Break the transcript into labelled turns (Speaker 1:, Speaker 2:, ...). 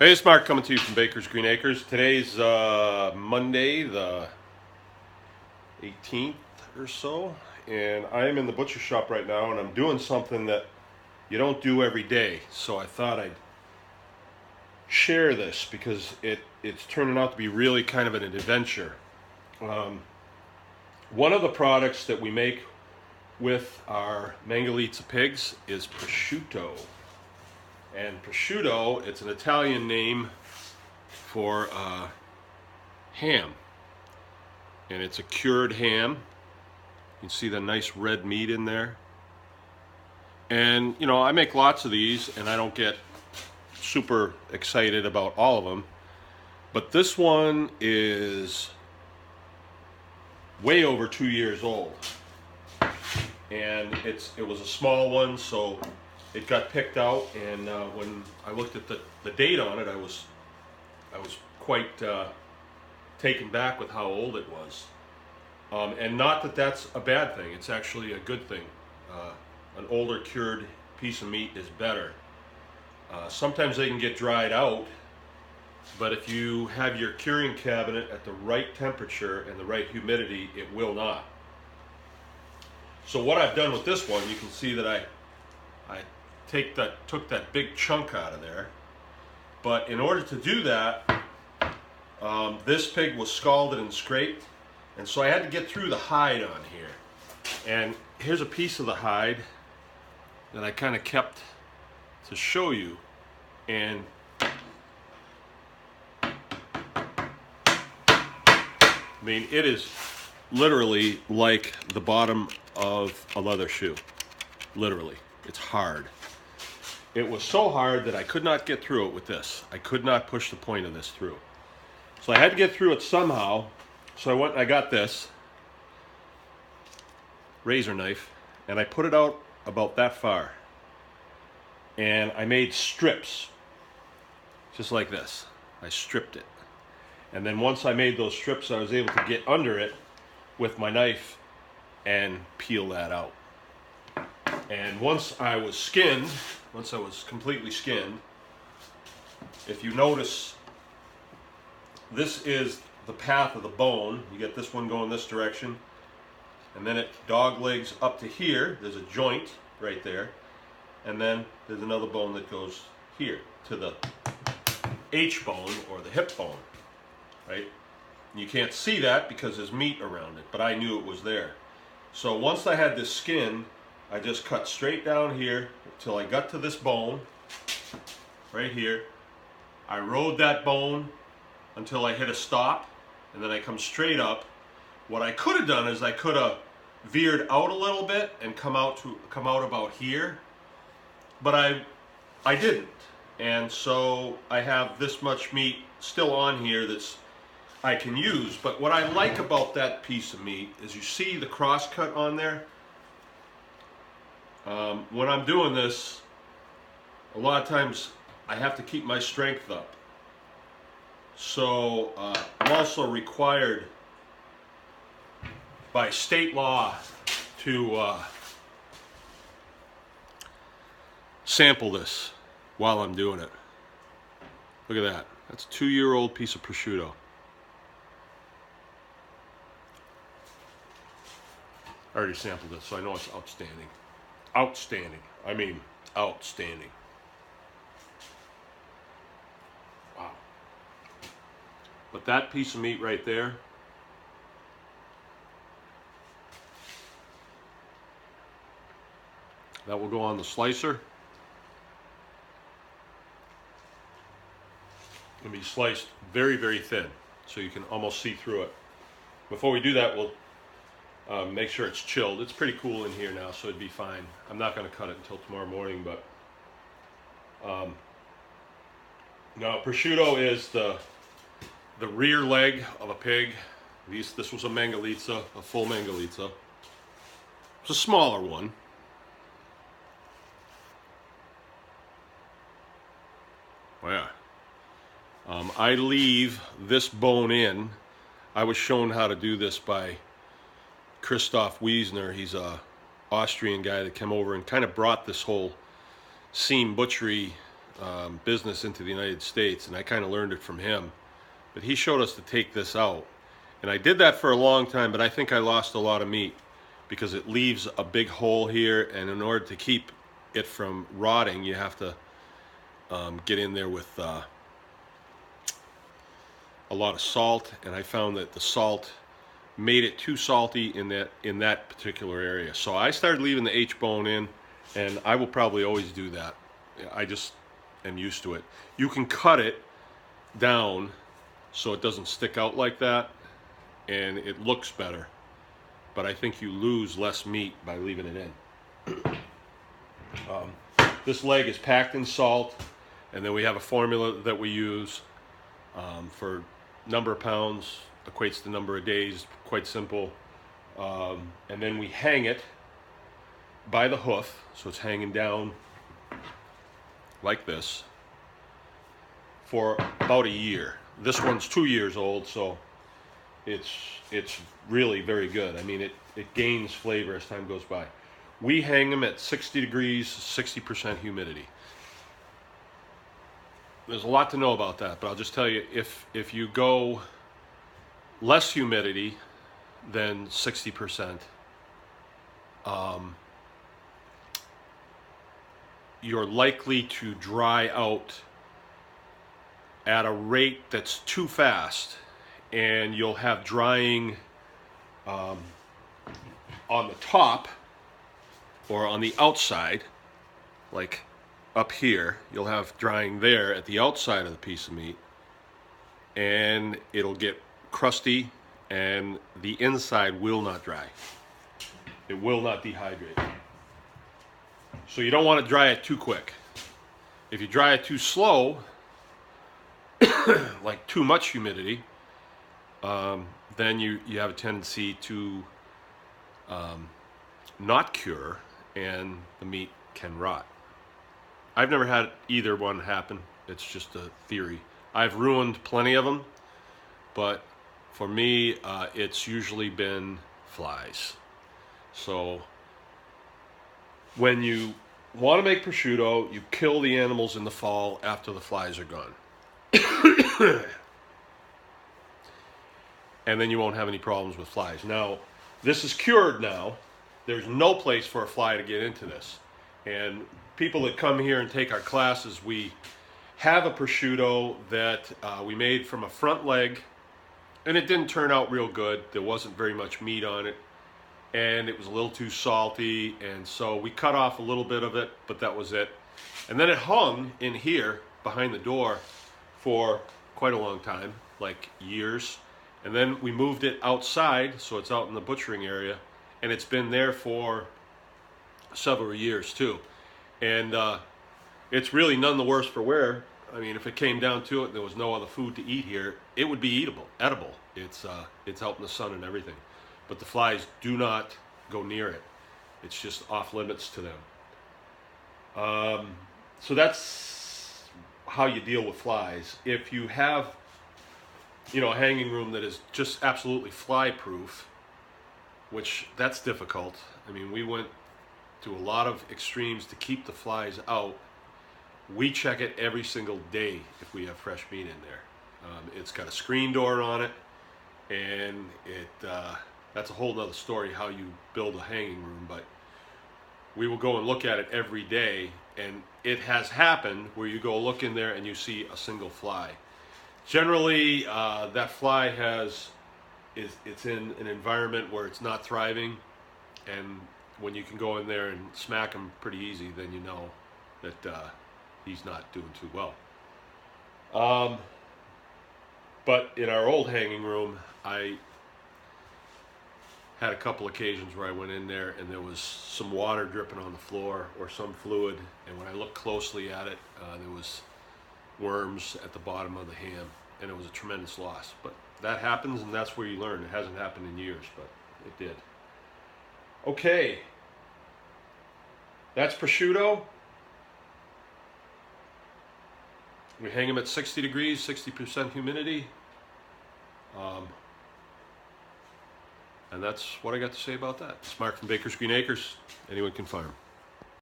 Speaker 1: Hey, it's Mark coming to you from Baker's Green Acres. Today's Monday, the 18th or so, and I am in the butcher shop right now, and I'm doing something that you don't do every day. So I thought I'd share this because it's turning out to be really kind of an adventure. Um, One of the products that we make with our Mangalitsa pigs is prosciutto. And prosciutto, it's an Italian name for ham. And it's a cured ham. You can see the nice red meat in there. And, you know, I make lots of these and I don't get super excited about all of them. But this one is way over 2 years old. And it was a small one, so it got picked out. And when I looked at the date on it, I was quite taken back with how old it was. And not that that's a bad thing, it's actually a good thing. An older cured piece of meat is better. Sometimes they can get dried out, but if you have your curing cabinet at the right temperature and the right humidity, it will not. So what I've done with this one, you can see that I took that big chunk out of there. But in order to do that, this pig was scalded and scraped, and so I had to get through the hide on here. And here's a piece of the hide that I kind of kept to show you. And I mean, it is literally like the bottom of a leather shoe. Literally, it's hard. It was so hard that I could not get through it with this. I could not push the point of this through. So I had to get through it somehow. So I went and I got this razor knife and I put it out about that far. And I made strips, just like this. I stripped it. And then once I made those strips, I was able to get under it with my knife and peel that out. And once I was completely skinned, if you notice, this is the path of the bone. You get this one going this direction, and then it dog legs up to here. There's a joint right there, and then there's another bone that goes here to the H bone or the hip bone, right? You can't see that because there's meat around it, but I knew it was there. So once I had this skin, I just cut straight down here till I got to this bone right here. I rode that bone until I hit a stop, and then I come straight up. What I could have done is I could have veered out a little bit and come out about here, but I didn't. And so I have this much meat still on here that's I can use. But what I like about that piece of meat is you see the cross cut on there. When I'm doing this, a lot of times I have to keep my strength up. So I'm also required by state law to sample this while I'm doing it. Look at that. That's a 2-year-old piece of prosciutto. I already sampled it, so I know it's outstanding. Outstanding. I mean, outstanding. Wow. But that piece of meat right there, that will go on the slicer and be sliced very, very thin, so you can almost see through it. Before we do that, we'll make sure it's chilled. It's pretty cool in here now, so it'd be fine. I'm not going to cut it until tomorrow morning, but now prosciutto is the rear leg of a pig. This was a Mangalitsa, a full Mangalitsa. It's a smaller one. Oh yeah. I leave this bone in. I was shown how to do this by Christoph Wiesner. He's a Austrian guy that came over and kind of brought this whole seam butchery business into the United States, and I kind of learned it from him. But he showed us to take this out. And I did that for a long time, but I think I lost a lot of meat because it leaves a big hole here, and in order to keep it from rotting, you have to get in there with a lot of salt, and I found that the salt made it too salty in that particular area. So I started leaving the H-bone in, and I will probably always do that. I just am used to it. You can cut it down so it doesn't stick out like that, and it looks better. But I think you lose less meat by leaving it in. This leg is packed in salt, and then we have a formula that we use for number of pounds, equates to number of days, quite simple. And then we hang it by the hoof, so it's hanging down like this for about a year. This one's 2 years old, so it's really very good. I mean, it gains flavor as time goes by. We hang them at 60 degrees, 60% humidity. There's a lot to know about that, but I'll just tell you, if you go less humidity than 60%, you're likely to dry out at a rate that's too fast, and you'll have drying on the top or on the outside, like up here. You'll have drying there at the outside of the piece of meat, and it'll get crusty, and the inside will not dry. It will not dehydrate. So you don't want to dry it too quick. If you dry it too slow, like too much humidity, then you have a tendency to not cure, and the meat can rot. I've never had either one happen. It's just a theory. I've ruined plenty of them, but for me, it's usually been flies. So when you want to make prosciutto, you kill the animals in the fall after the flies are gone. And then you won't have any problems with flies. Now, this is cured now. There's no place for a fly to get into this. And people that come here and take our classes, we have a prosciutto that we made from a front leg, and it didn't turn out real good. There wasn't very much meat on it, and it was a little too salty, and so we cut off a little bit of it, but that was it. And then it hung in here behind the door for quite a long time, like years. And then we moved it outside, so it's out in the butchering area, and it's been there for several years too. And it's really none the worse for wear. I mean, if it came down to it and there was no other food to eat here, it would be edible. It's out in the sun and everything. But the flies do not go near it. It's just off limits to them. So that's how you deal with flies. If you have, a hanging room that is just absolutely fly proof, which that's difficult. I mean, we went to a lot of extremes to keep the flies out. We check it every single day if we have fresh meat in there. It's got a screen door on it, and that's a whole nother story how you build a hanging room, but we will go and look at it every day, and it has happened where you go look in there and you see a single fly. Generally, that fly it's in an environment where it's not thriving, and when you can go in there and smack him pretty easy, then you know that he's not doing too well. But in our old hanging room, I had a couple occasions where I went in there and there was some water dripping on the floor or some fluid, and when I looked closely at it, there was worms at the bottom of the ham, and it was a tremendous loss. But that happens, and that's where you learn. It hasn't happened in years, but it did. Okay, that's prosciutto. We hang them at 60 degrees, 60% humidity. And that's what I got to say about that. It's Mark from Baker's Green Acres. Anyone can farm.